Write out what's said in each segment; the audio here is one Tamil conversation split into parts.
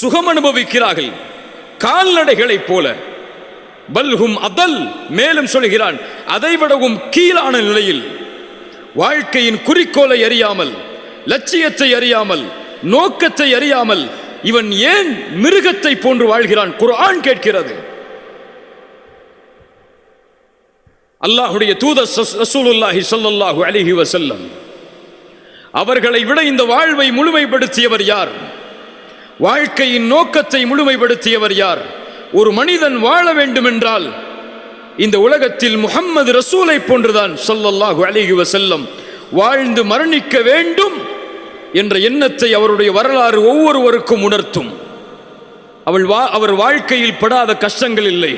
சுகம் அனுபவிக்கிறார்கள் கால்நடைகளைப் போல. பல்ஹும் அதல், மேலும் சொல்கிறான் அதைவிடவும் கீழான நிலையில், வாழ்க்கையின் குறிக்கோளை அறியாமல், லட்சியத்தை அறியாமல், நோக்கத்தை அறியாமல் இவன் ஏன் மிருகத்தை போன்று வாழ்கிறான்? குர்ஆன் கேட்கிறது. அல்லாஹ்வுடைய தூதர் ரசூலுல்லாஹி ஸல்லல்லாஹு அலைஹி வஸல்லம் அவர்களை விட இந்த வாழ்வை முழுமைப்படுத்தியவர் யார்? வாழ்க்கையின் நோக்கத்தை முழுமைப்படுத்தியவர் யார்? ஒரு மனிதன் வாழ வேண்டும் என்றால் இந்த உலகத்தில் முஹம்மது ரசூலை போன்றுதான் ஸல்லல்லாஹு அலைஹி வஸல்லம் வாழ்ந்து மரணிக்க வேண்டும் என்ற எண்ணத்தை அவருடைய வரலாறு ஒவ்வொருவருக்கும் உணர்த்தும். அவர் வாழ்க்கையில் படாத கஷ்டங்கள் இல்லை,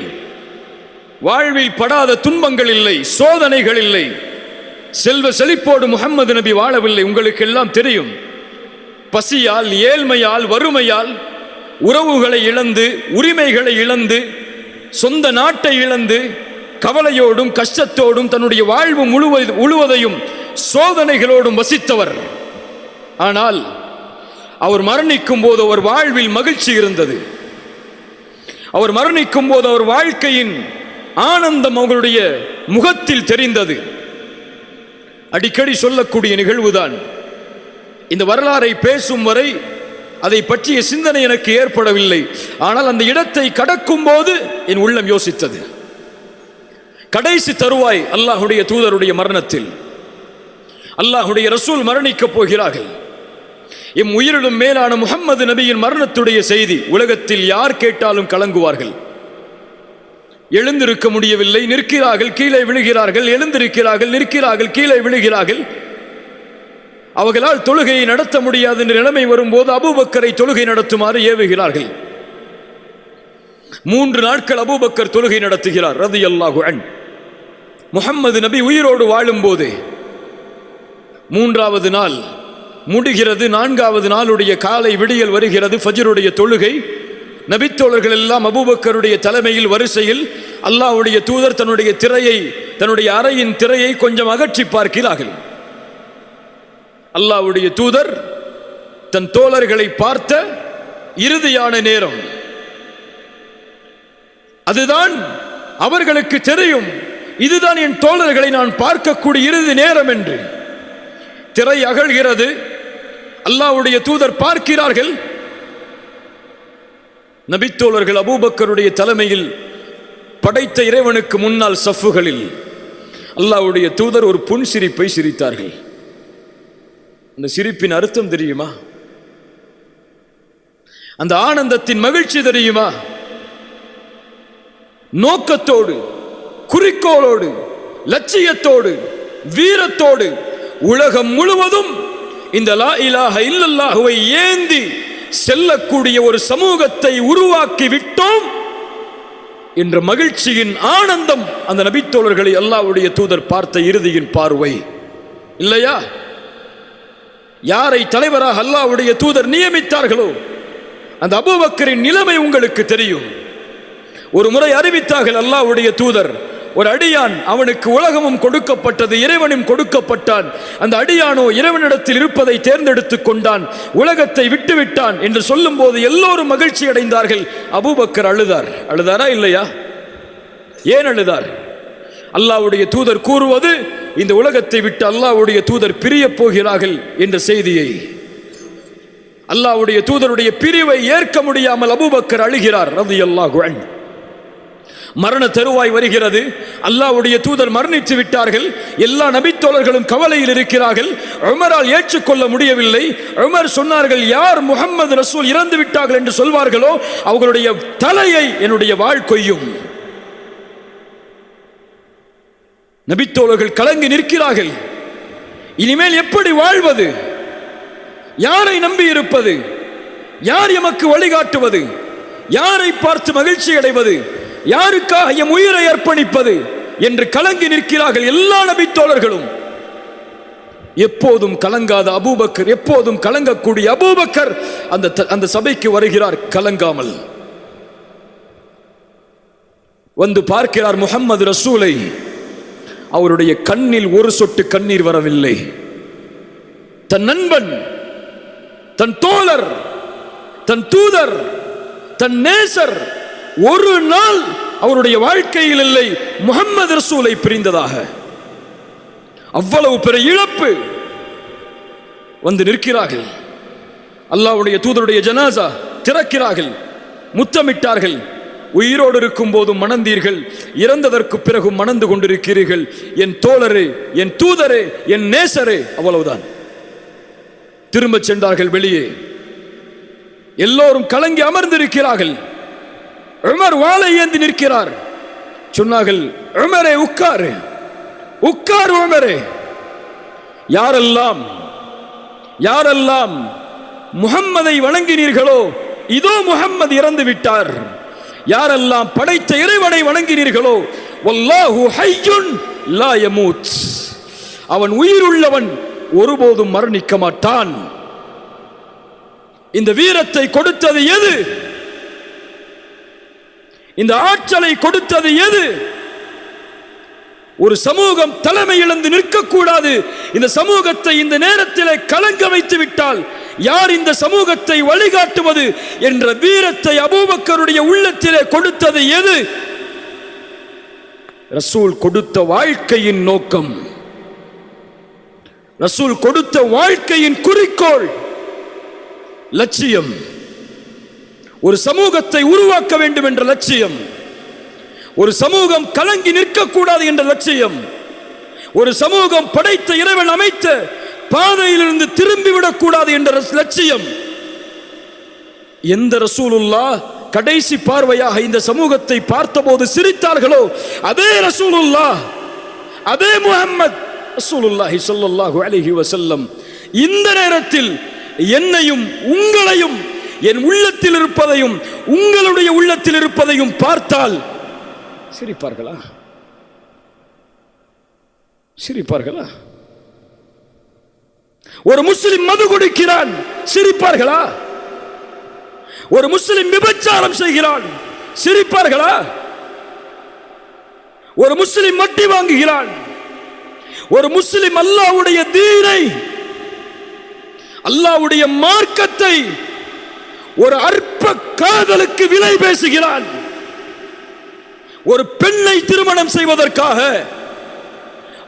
வாழ்வில் படாத துன்பங்கள் இல்லை, சோதனைகள் இல்லை. செல்வ செழிப்போடு முஹம்மது நபி வாழவில்லை. உங்களுக்கு எல்லாம் தெரியும். பசியால், ஏழ்மையால், வறுமையால், உறவுகளை இழந்து, உரிமைகளை இழந்து, சொந்த நாட்டை இழந்து, கவலையோடும் கஷ்டத்தோடும் தன்னுடைய வாழ்வு முழுவதையும் சோதனைகளோடும் வசித்தவர். ஆனால் அவர் மரணிக்கும் போது அவர் வாழ்வில் மகிழ்ச்சி இருந்தது. அவர் மரணிக்கும் போது அவர் வாழ்க்கையின் ஆனந்தம் அவர்களுடைய முகத்தில் தெரிந்தது. அடிக்கடி சொல்லக்கூடிய நிகழ்வுதான். இந்த வரலாறை பேசும் வரை அதை பற்றிய சிந்தனை எனக்கு ஏற்படவில்லை. ஆனால் அந்த இடத்தை கடக்கும் போது என் உள்ளம் யோசித்தது. கடைசி தருவாய் அல்லாஹ்வுடைய தூதருடைய மரணத்தில் அல்லாஹ்வுடைய ரசூல் மரணிக்கப் போகிறார்கள். எம் உயிரிலும் மேலான முஹம்மது நபியின் மரணத்துடைய செய்தி உலகத்தில் யார் கேட்டாலும் கலங்குவார்கள். எழுந்திருக்க முடியவில்லை, நிற்கிறார்கள், கீழே விழுகிறார்கள், எழுந்திருக்கிறார்கள், நிற்கிறார்கள், கீழே விழுகிறார்கள். அவர்களால் தொழுகையை நடத்த முடியாத நிலைமை வரும்போது அபூபக்கரை தொழுகை நடத்துமாறு ஏவுகிறார்கள். 3 நாட்கள் அபூபக்கர் தொழுகை நடத்துகிறார் ரலியல்லாஹு அன்ஹு. முஹம்மது நபி உயிரோடு வாழும் போது 3வது நாள் முடிகிறது. 4வது நாளுடைய காலை விடியல் வருகிறது. ஃபஜ்ருடைய தொழுகை. நபித்தோழர்கள் எல்லாம் அபூபக்கருடைய தலைமையில் வரிசையில் அல்லாஹ்வுடைய தூதர் தன்னுடைய அறையின் திரையை கொஞ்சம் அகற்றி பார்க்கிறார்கள். அல்லாஹ்வுடைய தூதர் தன் தோழர்களை பார்த்த இறுதியான நேரம் அதுதான். அவர்களுக்கு தெரியும், இதுதான் என் தோழர்களை நான் பார்க்கக்கூடிய இறுதி நேரம் என்று. திரை அகழ்கிறது. அல்லாஹ்வுடைய தூதர் பார்க்கிறார்கள். நபித்தோழர்கள் அபூபக்கருடைய தலைமையில் படைத்த இறைவனுக்கு முன்னால் சஃப்புகளில் அல்லாஹ்வுடைய தூதர் ஒரு புன்சிரிப்பை சிரித்தார்கள். அந்த சிரிப்பின் அர்த்தம் தெரியுமா? அந்த ஆனந்தத்தின் மகிழ்ச்சி தெரியுமா? நோக்கத்தோடு, குறிக்கோளோடு, லட்சியத்தோடு, வீரத்தோடு உலகம் முழுவதும் இந்த லா இலாஹ இல்லல்லாஹுவை ஏந்தி செல்லக்கூடிய ஒரு சமூகத்தை உருவாக்கி விட்டோம் என்ற மகிழ்ச்சியின் ஆனந்தம் அந்த நபித்தோழர்களை அல்லாஹ்வுடைய தூதர் பார்த்த இறுதியின் பார்வை இல்லையா? யாரை தலைவராக அல்லாஹ்வுடைய தூதர் நியமித்தார்களோ அந்த அபூபக்கரின் நிலைமை உங்களுக்கு தெரியும். ஒரு முறை அறிவித்தார்கள் அல்லாஹ்வுடைய தூதர், ஒரு அடியான், அவனுக்கு உலகமும் கொடுக்கப்பட்டது, இறைவனும் கொடுக்கப்பட்டான். அந்த அடியானோ இறைவனிடத்தில் இருப்பதை தேர்ந்தெடுத்துக் கொண்டான், உலகத்தை விட்டுவிட்டான் என்று சொல்லும் போது எல்லோரும் மகிழ்ச்சி அடைந்தார்கள். அபூபக்கர் அழுதாரா இல்லையா? ஏன் அழுதார்? அல்லாஹ்வுடைய தூதர் கூறுவது, இந்த உலகத்தை விட்டு அல்லாஹ்வுடைய தூதர் பிரிய போகிறார்கள் என்ற செய்தியை. அல்லாஹ்வுடைய தூதருடைய பிரிவை ஏற்க முடியாமல் அபூபக்கர் அழுகிறார் ரலியல்லாஹு அன்ஹு. மரண தருவாய் வருகிறது. அல்லாஹ்வுடைய தூதர் மரணித்து விட்டார்கள். எல்லா நபித்தோழர்களும் கவலையில் இருக்கிறார்கள். உமரால் ஏற்றுக்கொள்ள முடியவில்லை. உமர் சொன்னார்கள், யார் முஹம்மது ரசூல் இறந்து விட்டார்கள் என்று சொல்வார்களோ அவர்களுடைய தலையை என்னுடைய வாள் கொய்யும். நபித்தோழர்கள் கலங்கி நிற்கிறார்கள். இனிமேல் எப்படி வாழ்வது? யாரை நம்பி இருப்பது? யார் எமக்கு வழிகாட்டுவது? யாரை பார்த்து மகிழ்ச்சி அடைவது? யாருக்காக எம் உயிரை அர்ப்பணிப்பது என்று கலங்கி நிற்கிறார்கள் எல்லா நபித்தோழர்களும். எப்போதும் கலங்காத அபூபக்கர், எப்போதும் கலங்கக்கூடிய அபூபக்கர் அந்த சபைக்கு வருகிறார் கலங்காமல். வந்து பார்க்கிறார் முஹம்மது ரசூலை. அவருடைய கண்ணில் ஒரு சொட்டு கண்ணீர் வரவில்லை. தன் நண்பன், தன் தோழர், தன் தூதர், தன் நேசர் ஒரு நாள் அவருடைய வாழ்க்கையில் இல்லை முஹம்மது ரசூலை பிரிந்ததாக. அவ்வளவு பெரிய இழப்பு. வந்து நிற்கிறார்கள், அல்லாஹ்வுடைய தூதருடைய ஜனாசா திறக்கிறார்கள், முத்தமிட்டார்கள். உயிரோடு இருக்கும் போதும் மணந்தீர்கள், இறந்ததற்கு பிறகு மணந்து கொண்டிருக்கிறீர்கள். என் தோழரே, என் தூதரே, என் நேசரே. அவ்வளவுதான். திரும்ப சென்றார்கள் வெளியே. எல்லோரும் கலங்கி அமர்ந்திருக்கிறார்கள். உமர் வாளை ஏந்தி நிற்கிறார். சொன்னார்கள், உமரே உட்காரு, உட்காரு உமரே. யாரெல்லாம் முஹம்மதை வணங்கினீர்களோ இதோ முஹம்மது இறந்து விட்டார். யாரெல்லாம் படைத்த இறைவனை வணங்கினீர்களோ வல்லாஹு ஹய்யுன் லா யமூத், அவன் உயிருள்ளவன், ஒருபோதும் மரணிக்க மாட்டான். இந்த வீரத்தை கொடுத்தது எது? இந்த ஆற்றலை கொடுத்தது எது? ஒரு சமூகம் தலைமை இழந்து நிற்கக்கூடாது. இந்த சமூகத்தை இந்த நேரத்தில் கலங்க வைத்து விட்டால் யார் இந்த சமூகத்தை வழிகாட்டுவது என்ற வீரத்தை அபூபக்கருடைய உள்ளத்திலே கொடுத்தது எது? ரசூல் கொடுத்த வாழ்க்கையின் நோக்கம், ரசூல் கொடுத்த வாழ்க்கையின் குறிக்கோள், லட்சியம். ஒரு சமூகத்தை உருவாக்க வேண்டும் என்ற லட்சியம், ஒரு சமூகம் கலங்கி நிற்கக்கூடாது என்ற லட்சியம், ஒரு சமூகம் படைத்த இறைவன் அமைத்த பாதையிலிருந்து திரும்பிவிடக்கூடாது என்ற லட்சியம். எந்த ரசூலுல்லாஹ் கடைசி பார்வையாக இந்த சமூகத்தை பார்த்தபோது சிரித்தார்களோ அதே ரசூலுல்லாஹ், அதே முஹம்மது ரசூலுல்லாஹி ஸல்லல்லாஹு அலைஹி வஸல்லம் இந்த நேரத்தில் என்னையும் உங்களையும், என் உள்ளத்தில் இருப்பதையும் உங்களுடைய உள்ளத்தில் இருப்பதையும் பார்த்தால் சிரிப்பார்களா? சிரிப்பார்களா? ஒரு முஸ்லிம் மது குடிக்கிறான், சிரிப்பார்களா? ஒரு முஸ்லிம் விபச்சாரம் செய்கிறான், சிரிப்பார்களா? ஒரு முஸ்லிம் வட்டி வாங்குகிறான், ஒரு முஸ்லிம் அல்லாஹ்வுடைய தீனை, அல்லாஹ்வுடைய மார்க்கத்தை ஒரு அற்ப காதலுக்கு விலை பேசுகிறான். ஒரு பெண்ணை திருமணம் செய்வதற்காக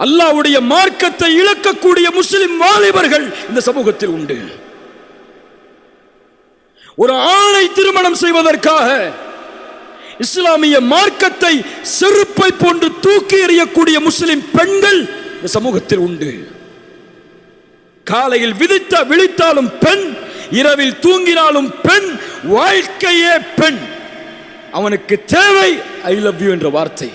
அல்லாஹ்வுடைய மார்க்கத்தை இழக்கக்கூடிய முஸ்லிம் வாலிபர்கள் இந்த சமூகத்தில் உண்டு. ஒரு ஆணை திருமணம் செய்வதற்காக இஸ்லாமிய மார்க்கத்தை செருப்பை போன்று தூக்கி எறியக்கூடிய முஸ்லிம் பெண்கள் இந்த சமூகத்தில் உண்டு. காலையில் விழித்தாலும் பெண், இரவில் தூங்கினாலும் பெண், வாழ்க்கையே பெண். அவனுக்கு தேவை ஐ லவ் யூ என்ற வார்த்தை.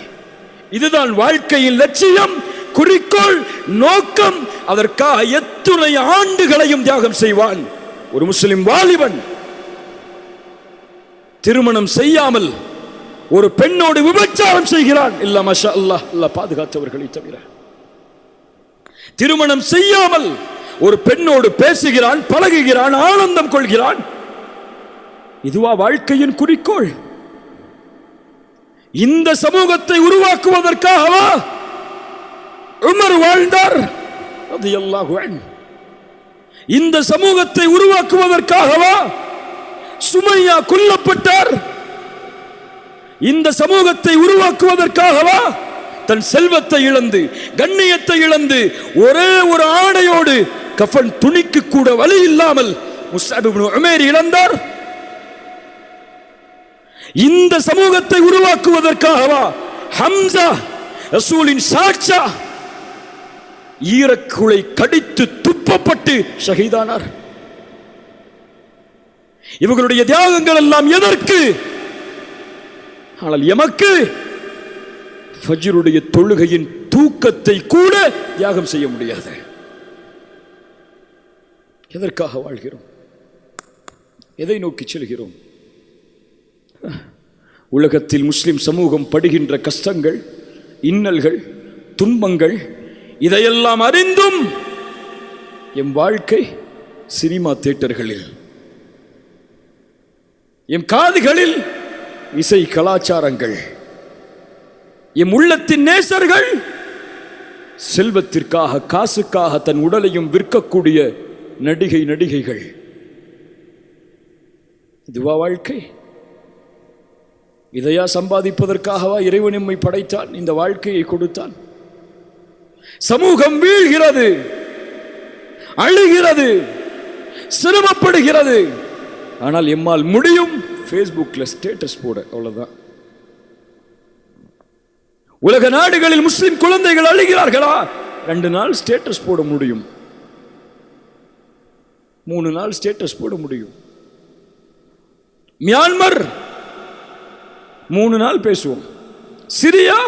இதுதான் வாழ்க்கையின் லட்சியம், குறிக்கோள், நோக்கம். அதற்காக எத்துணை ஆண்டுகளையும் தியாகம் செய்வான் ஒரு முஸ்லிம் வாலிபன். திருமணம் செய்யாமல் ஒரு பெண்ணோடு விபச்சாரம் செய்கிறான், இல்ல மாஷா அல்லாஹ், அல்லாஹ் பாதுகாத்தவர்களை தவிர. திருமணம் செய்யாமல் ஒரு பெண்ணோடு பேசுகிறான், பழகுகிறான், ஆனந்தம் கொள்கிறான். இதுவா வாழ்க்கையின் குறிக்கோள்? இந்த சமூகத்தை உருவாக்குவதற்காகவா உமர் வாழ்ந்தார் ரலியல்லாஹு அன்ஹு? இந்த சமூகத்தை உருவாக்குவதற்காகவா சுமையா கொல்லப்பட்டார்? இந்த சமூகத்தை உருவாக்குவதற்காகவா தன் செல்வத்தை இழந்து, கண்ணியத்தை இழந்து, ஒரே ஒரு ஆடையோடு கஃபன் துணிக்கு கூட வழி இல்லாமல் முஸ்அப் இப்னு உமைர் இழந்தார்? இந்த சமூகத்தை உருவாக்குவதற்காகவா ஹம்சா ரசூலின் சாட்சா ஈரக்குலை கடித்து துப்பப்பட்டு ஷஹீதானார்? இவர்களுடைய தியாகங்கள் எல்லாம் எதற்கு? ஆனால் எமக்கு ஃபஜ்ருடைய தொழுகையின் தூக்கத்தை கூட தியாகம் செய்ய முடியாது. எதற்காக வாழ்கிறோம்? எதை நோக்கி செல்கிறோம்? உலகத்தில் முஸ்லிம் சமூகம் படுகின்ற கஷ்டங்கள், இன்னல்கள், துன்பங்கள், இதையெல்லாம் அறிந்தும் எம் வாழ்க்கை சினிமா தியேட்டர்களில், எம் காதுகளில் இசை கலாச்சாரங்கள், எம் உள்ளத்தின் நேசர்கள் செல்வத்திற்காக, காசுக்காக தன் உடலையும் விற்கக்கூடிய நடிகைகள். இதுவா வாழ்க்கை? இதையா சம்பாதிப்பதற்காகவா இறைவன் நம்மை படைத்தான், இந்த வாழ்க்கையை கொடுத்தான்? சமூகம் வீழ்கிறது, அழுகிறது, சிரமப்படுகிறது. ஆனால் எம்மால் முடியும் ஃபேஸ்புக்ல ஸ்டேட்டஸ் போட, அவ்வளவுதான். உலக நாடுகளில் முஸ்லிம் குழந்தைகள் அழுகிறார்களா? 2 நாள் ஸ்டேட்டஸ் போட முடியும், 3 நாள் ஸ்டேட்டஸ் போட முடியும். மியான்மர் 3 நாள் பேசுவோம், சிரியா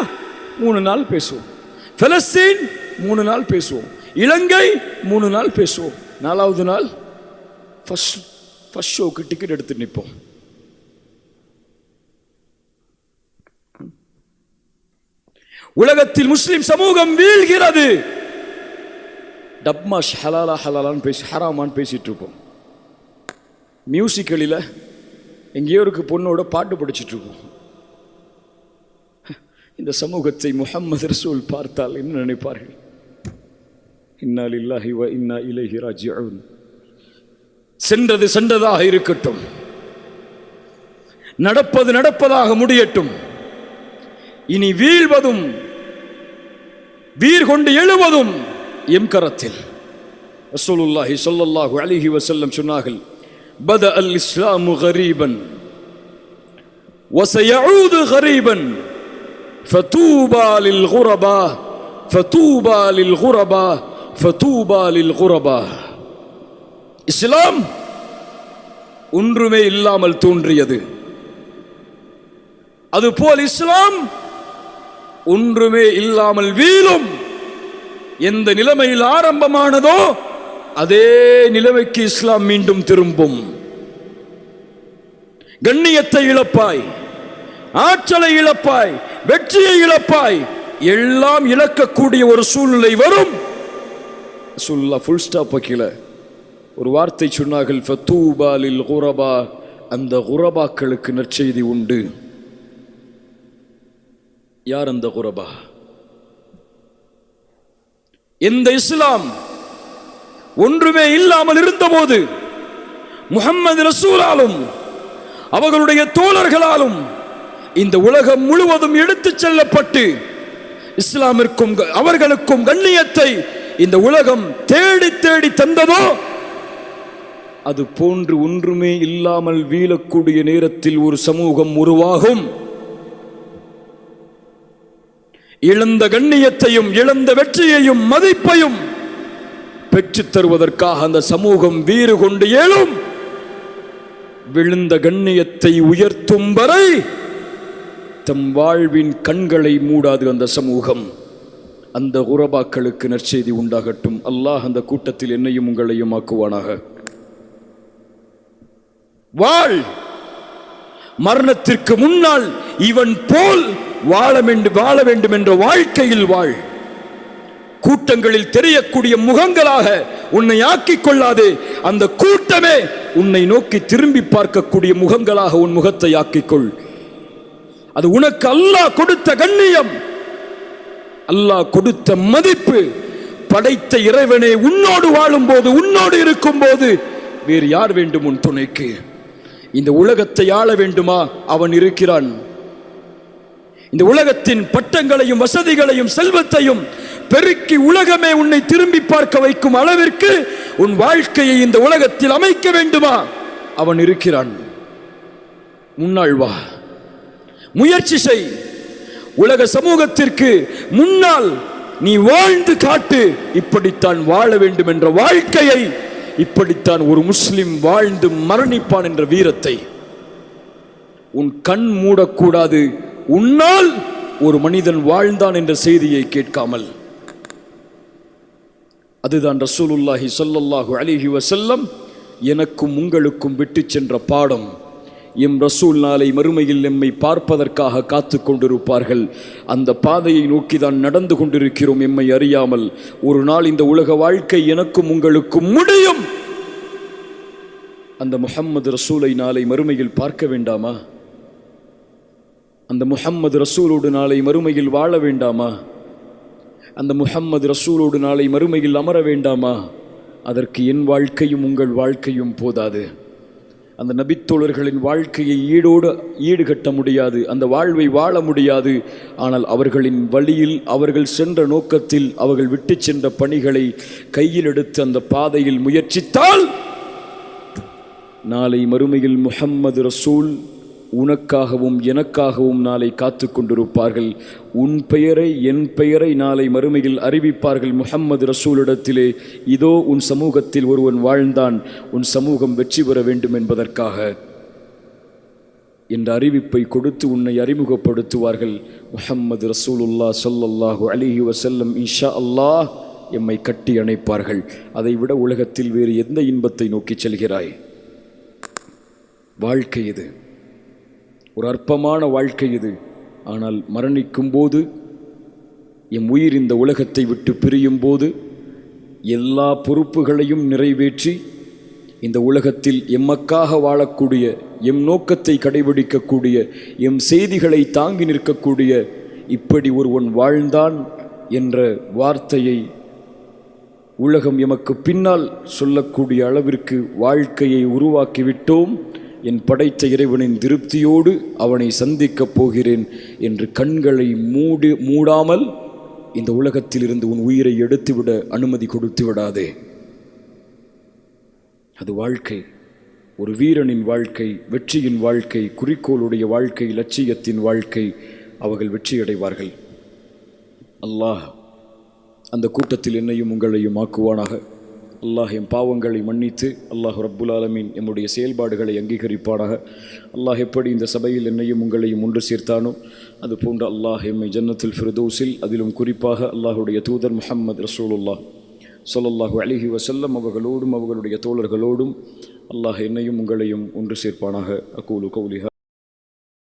3 நாள் பேசுவோம், பலஸ்தீன் 3 நாள் பேசுவோம், இலங்கை 3 நாள் பேசுவோம். 4வது நாள் ஃபர்ஸ்ட் ஷோக்கு டிக்கெட் எடுத்து நிற்போம். உலகத்தில் முஸ்லிம் சமூகம் வீழ்கிறது. டப்மாஷ் ஹலாலா ஹலாலான்னு பேசி ஹராமான்னு பேசிட்டு இருப்போம். மியூசிக்கலில் எங்கேயோ இருக்கு பொண்ணோட பாட்டு படிச்சுட்டு இருப்போம். இந்த சமூகத்தை முஹம்மது ரசூல் பார்த்தால் என்ன நினைப்பார்கள்? இன்னா லில்லாஹி வ இன்னா இலைஹி ராஜிஊன். சென்றது சென்றதாக இருக்கட்டும், நடப்பது நடப்பதாக முடியட்டும். இனி வீழ்வதும் வீர் கொண்டு எழுவதும் எம் கரத்தில். ரசூலுல்லாஹி ஸல்லல்லாஹு அலைஹி வஸல்லம் சொன்னார்கள், பத அல் இஸ்லாமு கரீபன் வஸயஊது கரீபன் ஃபதூபா லில் குரபா ஃபதூபா லில் குரபா ஃபதூபா லில் குரபா. இஸ்லாம் ஒன்றுமே இல்லாமல் தோன்றியது, அதுபோல் இஸ்லாம் ஒன்றுமே இல்லாமல் வீழும். எந்த நிலைமையில் ஆரம்பமானதோ அதே நிலைமைக்கு இஸ்லாம் மீண்டும் திரும்பும். கண்ணியத்தை இழப்பாய், ஆற்றலை இழப்பாய், வெற்றியை இழப்பாய், எல்லாம் இழக்கக்கூடிய ஒரு சூழ்நிலை வரும். ரசூலுல்லாஹ் ஃபுல் ஸ்டாப் வைக்கல, ஒரு வார்த்தை சொன்னார்கள், ஃபதூபா லில் குரபா. அந்த குரபாக்களுக்கு நற்செய்தி உண்டு. யார் அந்த குரபா? எந்த இஸ்லாம் ஒன்றுமே இல்லாமல் இருந்தபோது முஹம்மது ரசூலாலும் அவர்களுடைய தோழர்களாலும் இந்த உலகம் முழுவதும் எடுத்துச் செல்லப்பட்டு இஸ்லாமிற்கும் அவர்களுக்கும் கண்ணியத்தை இந்த உலகம் தேடி தேடி தந்ததோ, அது போன்று ஒன்றுமே இல்லாமல் வீழக்கூடிய நேரத்தில் ஒரு சமூகம் உருவாகும். இழந்த கண்ணியத்தையும் இழந்த வெற்றியையும் மதிப்பையும் பெற்றுத் தருவதற்காக அந்த சமூகம் வீறு கொண்டு எழும். விழுந்த கண்ணியத்தை உயர்த்தும் வரை தம் வாழ்வின் கண்களை மூடாது அந்த சமூகம். அந்த குரபாக்களுக்கு நற்செய்தி உண்டாகட்டும். அல்லாஹ் அந்த கூட்டத்தில் என்னையும் உங்களையும் ஆக்குவானாக. வாழ், மரணத்திற்கு முன்னால் இவன் போல் வாழ வேண்டும் என்ற வாழ்க்கையில் வாழ். கூட்டங்களில் தெரியக்கூடிய முகங்களாக உன்னை ஆக்கிக் கொள்ளாதே. அந்த கூட்டமே உன்னை நோக்கி திரும்பி பார்க்கக்கூடிய முகங்களாக உன் முகத்தை ஆக்கிக்கொள். அது உனக்கு அல்லாஹ் கொடுத்த கண்ணியம், அல்லாஹ் கொடுத்த மதிப்பு. படைத்த இறைவனே உன்னோடு வாழும் போது, உன்னோடு இருக்கும் போது வேறு யார் வேண்டும் உன் துணைக்கு? இந்த உலகத்தை ஆள வேண்டுமா? அவன் இருக்கிறான். இந்த உலகத்தின் பட்டங்களையும் வசதிகளையும் செல்வத்தையும் பெருக்கி உலகமே உன்னை திரும்பி பார்க்க வைக்கும் அளவிற்கு உன் வாழ்க்கையை இந்த உலகத்தில் அமைக்க வேண்டுமா? அவன் இருக்கிறான். முன்னாள் வா, முயற்சி செய். உலக சமூகத்திற்கு முன்னால் நீ வாழ்ந்து காட்டு. இப்படித்தான் வாழ வேண்டும் என்ற வாழ்க்கையை, இப்படித்தான் ஒரு முஸ்லிம் வாழ்ந்து மரணிப்பான் என்ற வீரத்தை உன் கண் மூடக்கூடாது. உன்னால் ஒரு மனிதன் வாழ்ந்தான் என்ற செய்தியை கேட்காமல். அதுதான் ரசூலுல்லாஹி ஸல்லல்லாஹு அலைஹி வஸல்லம் எனக்கும் உங்களுக்கும் விட்டு சென்ற பாடம். எம் ரசூல் நாளை மறுமையில் எம்மை பார்ப்பதற்காக காத்து கொண்டிருப்பார்கள். அந்த பாதையை நோக்கி தான் நடந்து கொண்டிருக்கிறோம் எம்மை அறியாமல். ஒரு நாள் இந்த உலக வாழ்க்கை எனக்கும் உங்களுக்கும் முடியும். அந்த முஹம்மது ரசூலை நாளை மறுமையில் பார்க்க வேண்டாமா? அந்த முஹம்மது ரசூலோடு நாளை மறுமையில் வாழ வேண்டாமா? அந்த முஹம்மது ரசூலோடு நாளை மறுமையில் அமர வேண்டாமா? அதற்கு என் வாழ்க்கையும் உங்கள் வாழ்க்கையும் போதாது. அந்த நபித்தோழர்களின் வாழ்க்கையை ஈடுகட்ட முடியாது, அந்த வாழ்வை வாழ முடியாது. ஆனால் அவர்களின் வழியில், அவர்கள் சென்ற நோக்கத்தில், அவர்கள் விட்டு சென்ற பணிகளை கையில் எடுத்து அந்த பாதையில் முயற்சித்தால் நாளை மறுமையில் முஹம்மது ரசூல் உனக்காகவும் எனக்காகவும் நாளை காத்து கொண்டிருப்பார்கள். உன் பெயரை, என் பெயரை நாளை மறுமையில் அறிவிப்பார்கள் முஹம்மது ரசூலிடத்திலே. இதோ உன் சமூகத்தில் ஒருவன் வாழ்ந்தான், உன் சமூகம் வெற்றி பெற வேண்டும் என்பதற்காக என்ற அறிவிப்பை கொடுத்து உன்னை அறிமுகப்படுத்துவார்கள். முஹம்மது ரசூலுல்லாஹ் ஸல்லல்லாஹு அலைஹி வஸல்லம் இன்ஷா அல்லாஹ் எம்மை கட்டி அணைப்பார்கள். அதைவிட உலகத்தில் வேறு எந்த இன்பத்தை நோக்கி செல்கிறாய்? வாழ்க்கை இது, ஒரு அற்பமான வாழ்க்கை இது. ஆனால் மரணிக்கும் போது, எம் உயிர் இந்த உலகத்தை விட்டு பிரியும் போது, எல்லா பொறுப்புகளையும் நிறைவேற்றி இந்த உலகத்தில் எம்மக்காக வாழக்கூடிய, எம் நோக்கத்தை கடைபிடிக்கக்கூடிய, எம் செய்திகளை தாங்கி நிற்கக்கூடிய இப்படி ஒருவன் வாழ்ந்தான் என்ற வார்த்தையை உலகம் எமக்கு பின்னால் சொல்லக்கூடிய அளவிற்கு வாழ்க்கையை உருவாக்கிவிட்டோம். என் படைத்த இறைவனின் திருப்தியோடு அவனை சந்திக்கப் போகிறேன் என்று கண்களை மூடாமல் இந்த உலகத்தில் இருந்து உன் உயிரை எடுத்துவிட அனுமதி கொடுத்து விடாதே. அது வாழ்க்கை, ஒரு வீரனின் வாழ்க்கை, வெற்றியின் வாழ்க்கை, குறிக்கோளுடைய வாழ்க்கை, லட்சியத்தின் வாழ்க்கை. அவர்கள் வெற்றியடைவார்கள். அல்லாஹ் அந்த கூட்டத்தில் என்னையும் உங்களையும் ஆக்குவானாக. அல்லாஹ் எம் பாவங்களை மன்னித்து, அல்லாஹ் ரப்புல் ஆலமீன் எம்முடைய செயல்பாடுகளை அங்கீகரிப்பானாக. அல்லாஹ் எப்படி இந்த சபையில் என்னையும் உங்களையும் ஒன்று சேர்த்தானோ அதுபோன்று அல்லாஹ் எம்மை ஜன்னத்துல் ஃபிர்தௌஸில், அதிலும் குறிப்பாக அல்லாஹுடைய தூதர் முஹம்மது ரசூலுல்லாஹ் ஸல்லல்லாஹு அலைஹி வஸல்லம் அவர்களோடும் அவர்களுடைய தோழர்களோடும் அல்லாஹ் என்னையும் உங்களையும் ஒன்று சேர்ப்பானாக. அகூலு கௌலி